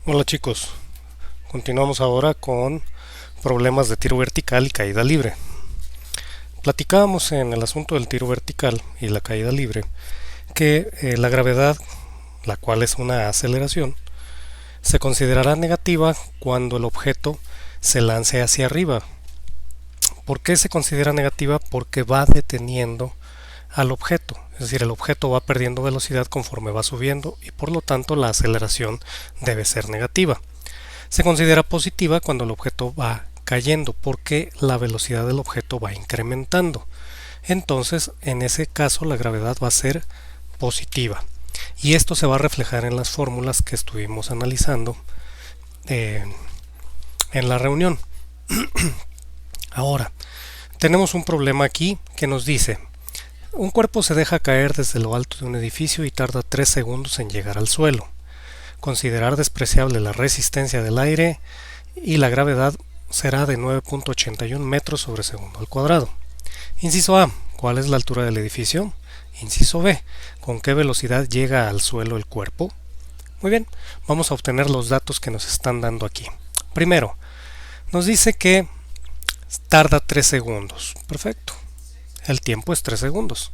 Hola chicos, continuamos ahora con problemas de tiro vertical y caída libre. Platicábamos en el asunto del tiro vertical y la caída libre que la gravedad, la cual es una aceleración, se considerará negativa cuando el objeto se lance hacia arriba. ¿Por qué se considera negativa? Porque va deteniendo al objeto, es decir, el objeto va perdiendo velocidad conforme va subiendo y por lo tanto la aceleración debe ser negativa. Se considera positiva cuando el objeto va cayendo porque la velocidad del objeto va incrementando. Entonces, en ese caso, la gravedad va a ser positiva. Y esto se va a reflejar en las fórmulas que estuvimos analizando eh, en la reunión. Ahora, tenemos un problema aquí que nos dice: un cuerpo se deja caer desde lo alto de un edificio y tarda 3 segundos en llegar al suelo. Considerar despreciable la resistencia del aire y la gravedad será de 9.81 metros sobre segundo al cuadrado. Inciso A. ¿Cuál es la altura del edificio? Inciso B. ¿Con qué velocidad llega al suelo el cuerpo? Muy bien, vamos a obtener los datos que nos están dando aquí. Primero, nos dice que tarda 3 segundos. Perfecto. El tiempo es 3 segundos.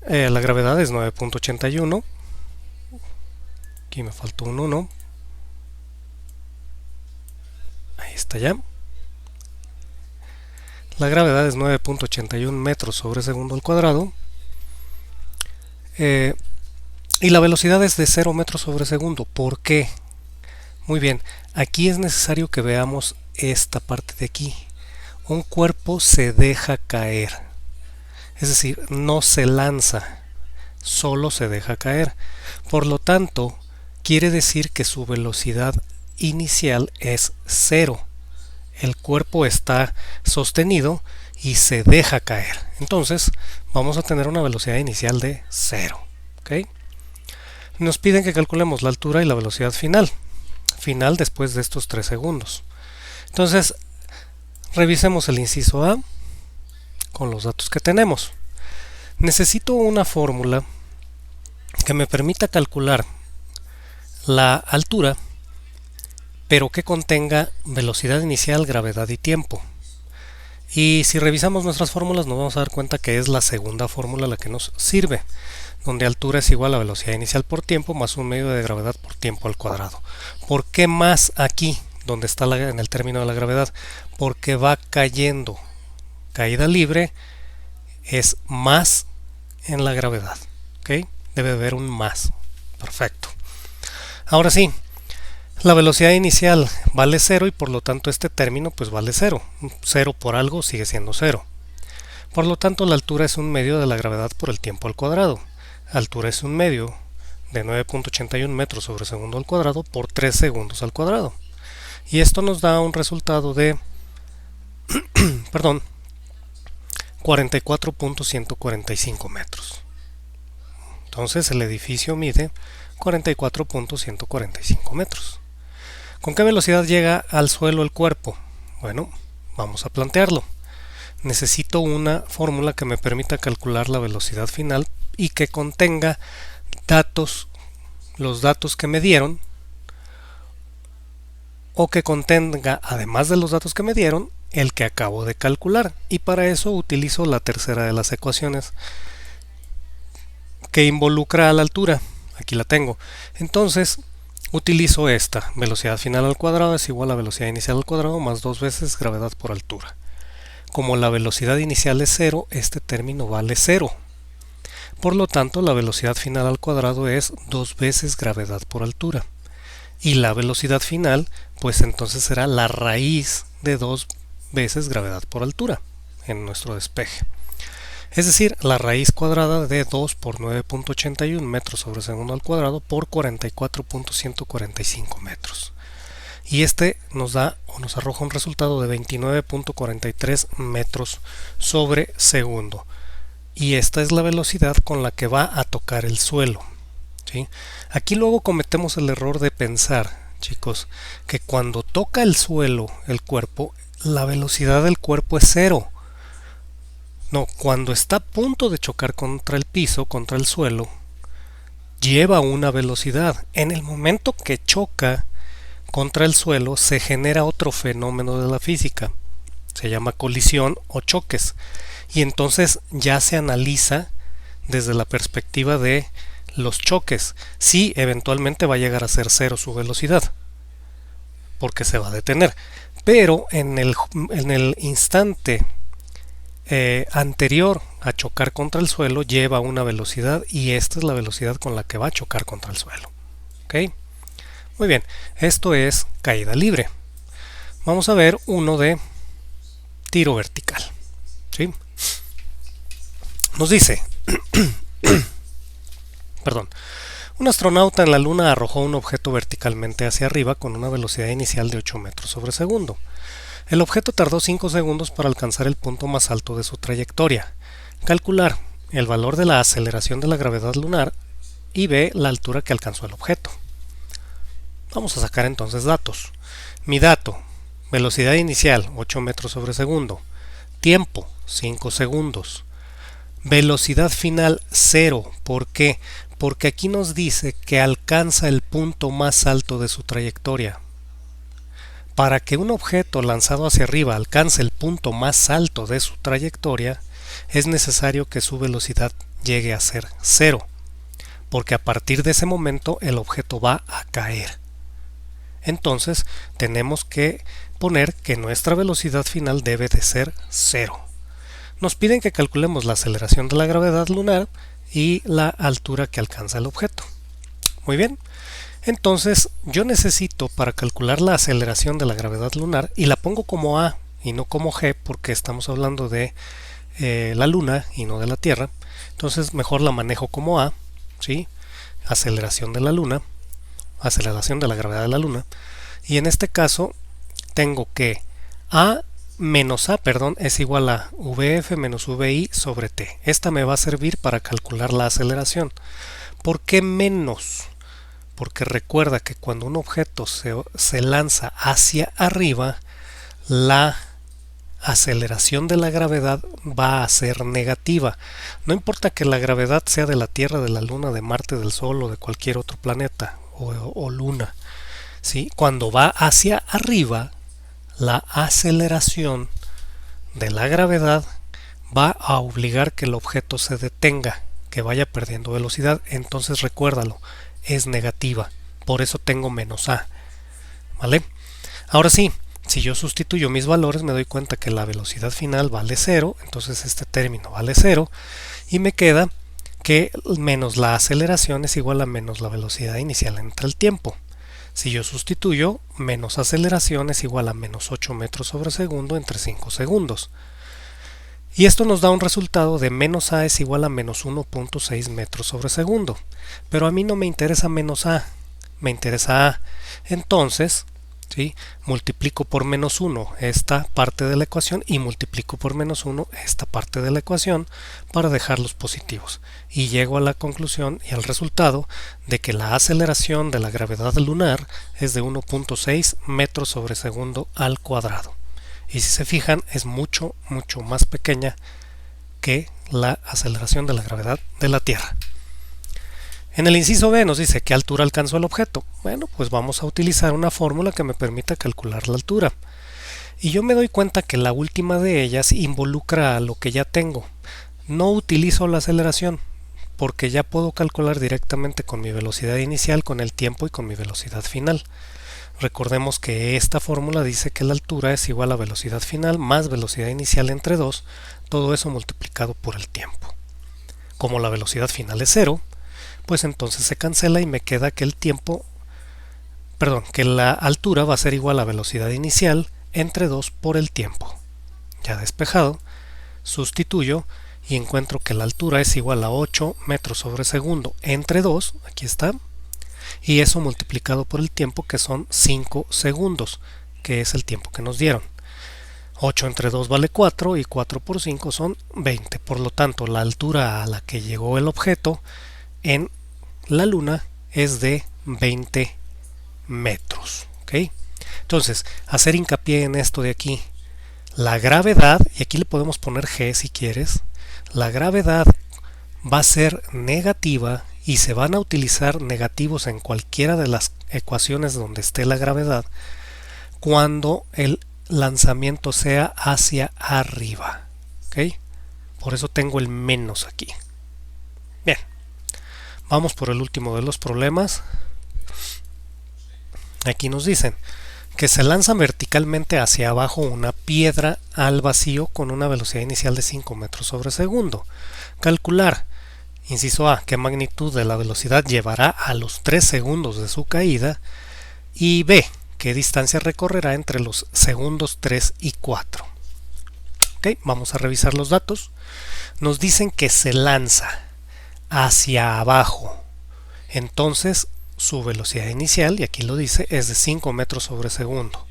La gravedad es 9.81. Aquí me faltó un 1. Ahí está ya. La gravedad es 9.81 metros sobre segundo al cuadrado. Y la velocidad es de 0 metros sobre segundo. ¿Por qué? Muy bien, aquí es necesario que veamos esta parte de aquí. Un cuerpo se deja caer. Es decir, no se lanza, solo se deja caer. Por lo tanto, quiere decir que su velocidad inicial es 0. El cuerpo está sostenido y se deja caer. Entonces, vamos a tener una velocidad inicial de 0. ¿Okay? Nos piden que calculemos la altura y la velocidad final después de estos 3 segundos. Entonces, revisemos el inciso A con los datos que tenemos. Necesito una fórmula que me permita calcular la altura, pero que contenga velocidad inicial, gravedad y tiempo. Y si revisamos nuestras fórmulas nos vamos a dar cuenta que es la segunda fórmula la que nos sirve, donde altura es igual a velocidad inicial por tiempo más un medio de gravedad por tiempo al cuadrado. ¿Por qué más aquí, donde está en el término de la gravedad? Porque va cayendo. Caída libre es más en la gravedad. ¿Okay? Debe haber un más. Perfecto. Ahora sí, la velocidad inicial vale 0 y por lo tanto este término pues vale 0. 0 por algo sigue siendo 0. Por lo tanto la altura es un medio de la gravedad por el tiempo al cuadrado. Altura es un medio de 9.81 metros sobre segundo al cuadrado por 3 segundos al cuadrado. Y esto nos da un resultado de 44.145 metros. Entonces el edificio mide 44.145 metros. ¿Con qué velocidad llega al suelo el cuerpo? Bueno, vamos a plantearlo. Necesito una fórmula que me permita calcular la velocidad final y que contenga los datos que me dieron, o que contenga, además de los datos que me dieron, el que acabo de calcular. Y para eso utilizo la tercera de las ecuaciones, que involucra a la altura. Aquí la tengo. Entonces, utilizo esta. Velocidad final al cuadrado es igual a velocidad inicial al cuadrado más 2 veces gravedad por altura. Como la velocidad inicial es 0, este término vale 0. Por lo tanto, la velocidad final al cuadrado es 2 veces gravedad por altura. Y la velocidad final, pues entonces será la raíz de 2 veces gravedad por altura en nuestro despeje. Es decir, la raíz cuadrada de 2 por 9.81 metros sobre segundo al cuadrado por 44.145 metros. Y este nos da o nos arroja un resultado de 29.43 metros sobre segundo. Y esta es la velocidad con la que va a tocar el suelo. ¿Sí? Aquí luego cometemos el error de pensar, chicos, que cuando toca el suelo el cuerpo, la velocidad del cuerpo es 0. No, cuando está a punto de chocar contra el piso, contra el suelo, lleva una velocidad. En el momento que choca contra el suelo se genera otro fenómeno de la física. Se llama colisión o choques. Y entonces ya se analiza desde la perspectiva de los choques. Sí, eventualmente va a llegar a ser cero su velocidad, porque se va a detener. Pero en el instante anterior a chocar contra el suelo lleva una velocidad y esta es la velocidad con la que va a chocar contra el suelo. ¿Ok? Muy bien, esto es caída libre. Vamos a ver uno de tiro vertical. ¿Sí? Nos dice, perdón, un astronauta en la Luna arrojó un objeto verticalmente hacia arriba con una velocidad inicial de 8 metros sobre segundo. El objeto tardó 5 segundos para alcanzar el punto más alto de su trayectoria. Calcular el valor de la aceleración de la gravedad lunar y B, la altura que alcanzó el objeto. Vamos a sacar entonces datos. Mi dato, velocidad inicial 8 metros sobre segundo, tiempo 5 segundos, velocidad final 0. ¿Por qué? Porque aquí nos dice que alcanza el punto más alto de su trayectoria. Para que un objeto lanzado hacia arriba alcance el punto más alto de su trayectoria, es necesario que su velocidad llegue a ser 0, porque a partir de ese momento el objeto va a caer. Entonces tenemos que poner que nuestra velocidad final debe de ser 0. Nos piden que calculemos la aceleración de la gravedad lunar y la altura que alcanza el objeto. Muy bien. Entonces yo necesito, para calcular la aceleración de la gravedad lunar, y la pongo como A y no como G porque estamos hablando de la Luna y no de la Tierra, entonces mejor la manejo como A, ¿sí? Aceleración de la Luna, aceleración de la gravedad de la Luna, y en este caso tengo que A menos A, es igual a VF menos VI sobre T. Esta me va a servir para calcular la aceleración. ¿Por qué menos? Porque recuerda que cuando un objeto se lanza hacia arriba, la aceleración de la gravedad va a ser negativa. No importa que la gravedad sea de la Tierra, de la Luna, de Marte, del Sol o de cualquier otro planeta o luna. ¿Sí? Cuando va hacia arriba, la aceleración de la gravedad va a obligar que el objeto se detenga, que vaya perdiendo velocidad. Entonces recuérdalo, es negativa, por eso tengo menos A, ¿vale? Ahora sí, si yo sustituyo mis valores me doy cuenta que la velocidad final vale 0, entonces este término vale 0 y me queda que menos la aceleración es igual a menos la velocidad inicial entre el tiempo. Si yo sustituyo, menos aceleración es igual a menos 8 metros sobre segundo entre 5 segundos. Y esto nos da un resultado de menos A es igual a menos 1.6 metros sobre segundo. Pero a mí no me interesa menos A, me interesa A. Entonces, ¿sí? Multiplico por menos 1 esta parte de la ecuación y multiplico por menos 1 esta parte de la ecuación para dejarlos positivos. Y llego a la conclusión y al resultado de que la aceleración de la gravedad lunar es de 1.6 metros sobre segundo al cuadrado. Y si se fijan, es mucho más pequeña que la aceleración de la gravedad de la Tierra. En el inciso B nos dice qué altura alcanzó el objeto. Bueno, pues vamos a utilizar una fórmula que me permita calcular la altura. Y yo me doy cuenta que la última de ellas involucra a lo que ya tengo. No utilizo la aceleración porque ya puedo calcular directamente con mi velocidad inicial, con el tiempo y con mi velocidad final. Recordemos que esta fórmula dice que la altura es igual a velocidad final más velocidad inicial entre 2, todo eso multiplicado por el tiempo. Como la velocidad final es 0, pues entonces se cancela y me queda que que la altura va a ser igual a velocidad inicial entre 2 por el tiempo. Ya despejado, sustituyo y encuentro que la altura es igual a 8 metros sobre segundo entre 2, aquí está, y eso multiplicado por el tiempo, que son 5 segundos, que es el tiempo que nos dieron. 8 entre 2 vale 4 y 4 por 5 son 20. Por lo tanto, la altura a la que llegó el objeto en la Luna es de 20 metros. ¿Okay? Entonces, hacer hincapié en esto de aquí. La gravedad, y aquí le podemos poner G si quieres, la gravedad va a ser negativa y se van a utilizar negativos en cualquiera de las ecuaciones donde esté la gravedad cuando el lanzamiento sea hacia arriba. ¿Ok? Por eso tengo el menos aquí. Bien, vamos por el último de los problemas. Aquí nos dicen que se lanza verticalmente hacia abajo una piedra al vacío con una velocidad inicial de 5 metros sobre segundo. Calcular, inciso A, qué magnitud de la velocidad llevará a los 3 segundos de su caída, y B, qué distancia recorrerá entre los segundos 3 y 4. Ok, vamos a revisar los datos. Nos dicen que se lanza hacia abajo, entonces su velocidad inicial, y aquí lo dice, es de 5 metros sobre segundo.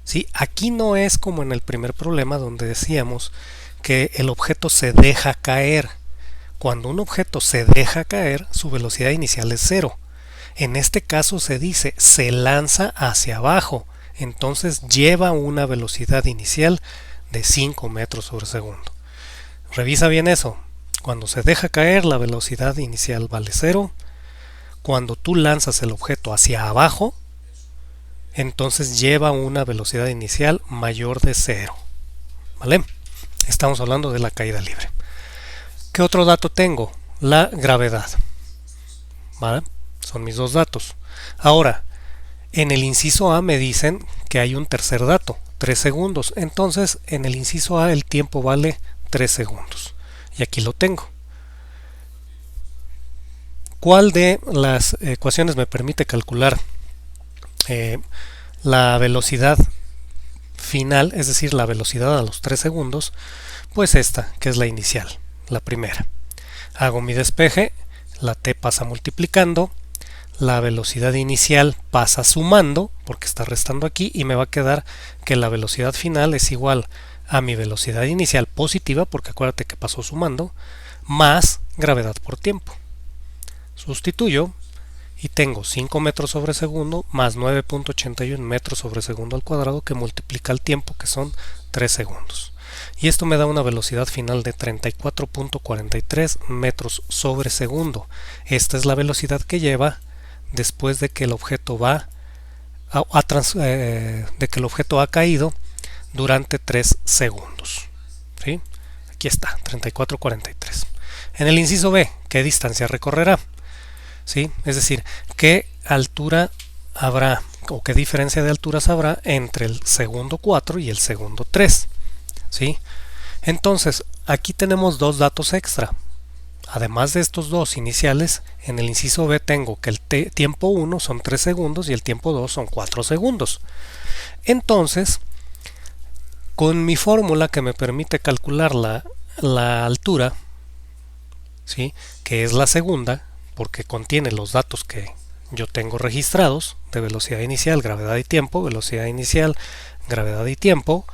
¿Sí? Aquí no es como en el primer problema donde decíamos que el objeto se deja caer. Cuando un objeto se deja caer, su velocidad inicial es 0. En este caso se dice se lanza hacia abajo, entonces lleva una velocidad inicial de 5 metros sobre segundo. Revisa bien eso. Cuando se deja caer, la velocidad inicial vale 0. Cuando tú lanzas el objeto hacia abajo, entonces lleva una velocidad inicial mayor de 0. ¿Vale? Estamos hablando de la caída libre. ¿Qué otro dato tengo? La gravedad. ¿Vale? Son mis dos datos. Ahora, en el inciso A me dicen que hay un tercer dato, 3 segundos. Entonces, en el inciso A el tiempo vale 3 segundos. Y aquí lo tengo. ¿Cuál de las ecuaciones me permite calcular la velocidad final, es decir, la velocidad a los 3 segundos? Pues esta, que es la inicial, la primera. Hago mi despeje, la t pasa multiplicando, la velocidad inicial pasa sumando, porque está restando aquí, y me va a quedar que la velocidad final es igual a mi velocidad inicial positiva, porque acuérdate que pasó sumando, más gravedad por tiempo. Sustituyo y tengo 5 metros sobre segundo más 9.81 metros sobre segundo al cuadrado, que multiplica el tiempo, que son 3 segundos. Y esto me da una velocidad final de 34.43 metros sobre segundo. Esta es la velocidad que lleva después de que el objeto de que el objeto ha caído durante 3 segundos. ¿Sí? Aquí está, 34.43. En el inciso B, ¿qué distancia recorrerá? ¿Sí? Es decir, ¿qué altura habrá o qué diferencia de alturas habrá entre el segundo 4 y el segundo 3? ¿Sí? Entonces, aquí tenemos dos datos extra. Además de estos dos iniciales, en el inciso B tengo que el tiempo 1 son 3 segundos y el tiempo 2 son 4 segundos. Entonces, con mi fórmula que me permite calcular la altura, ¿sí? Que es la segunda, porque contiene los datos que yo tengo registrados de velocidad inicial, gravedad y tiempo, velocidad inicial, gravedad y tiempo.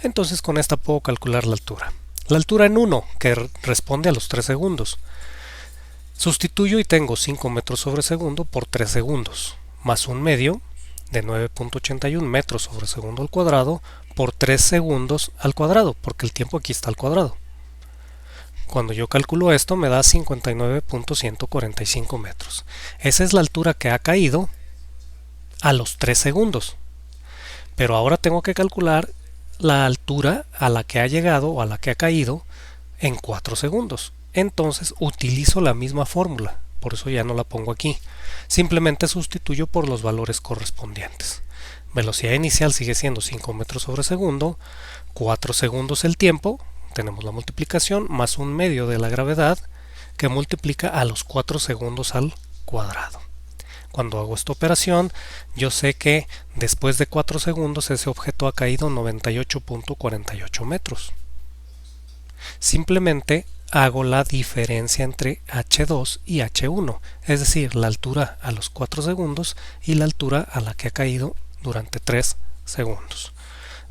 Entonces con esta puedo calcular la altura. La altura en 1, que responde a los 3 segundos. Sustituyo y tengo 5 metros sobre segundo por 3 segundos, más un medio de 9.81 metros sobre segundo al cuadrado por 3 segundos al cuadrado, porque el tiempo aquí está al cuadrado. Cuando yo calculo esto me da 59.145 metros. Esa es la altura que ha caído a los 3 segundos. Pero ahora tengo que calcular la altura a la que ha llegado o a la que ha caído en 4 segundos. Entonces utilizo la misma fórmula, por eso ya no la pongo aquí. Simplemente sustituyo por los valores correspondientes. Velocidad inicial sigue siendo 5 metros sobre segundo, 4 segundos el tiempo, tenemos la multiplicación, más un medio de la gravedad, que multiplica a los 4 segundos al cuadrado. Cuando hago esta operación, yo sé que después de 4 segundos ese objeto ha caído 98.48 metros. Simplemente hago la diferencia entre H2 y H1, es decir, la altura a los 4 segundos y la altura a la que ha caído durante 3 segundos.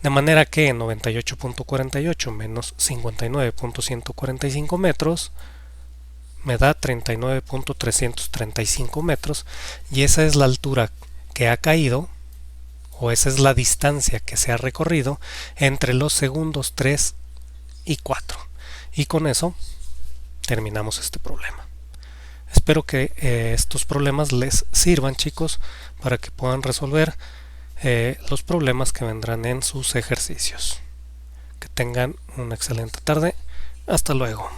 De manera que 98.48 menos 59.145 metros me da 39.335 metros, y esa es la altura que ha caído, o esa es la distancia que se ha recorrido entre los segundos 3 y 4. Y con eso terminamos este problema. Espero que estos problemas les sirvan, chicos, para que puedan resolver los problemas que vendrán en sus ejercicios. Que tengan una excelente tarde. Hasta luego.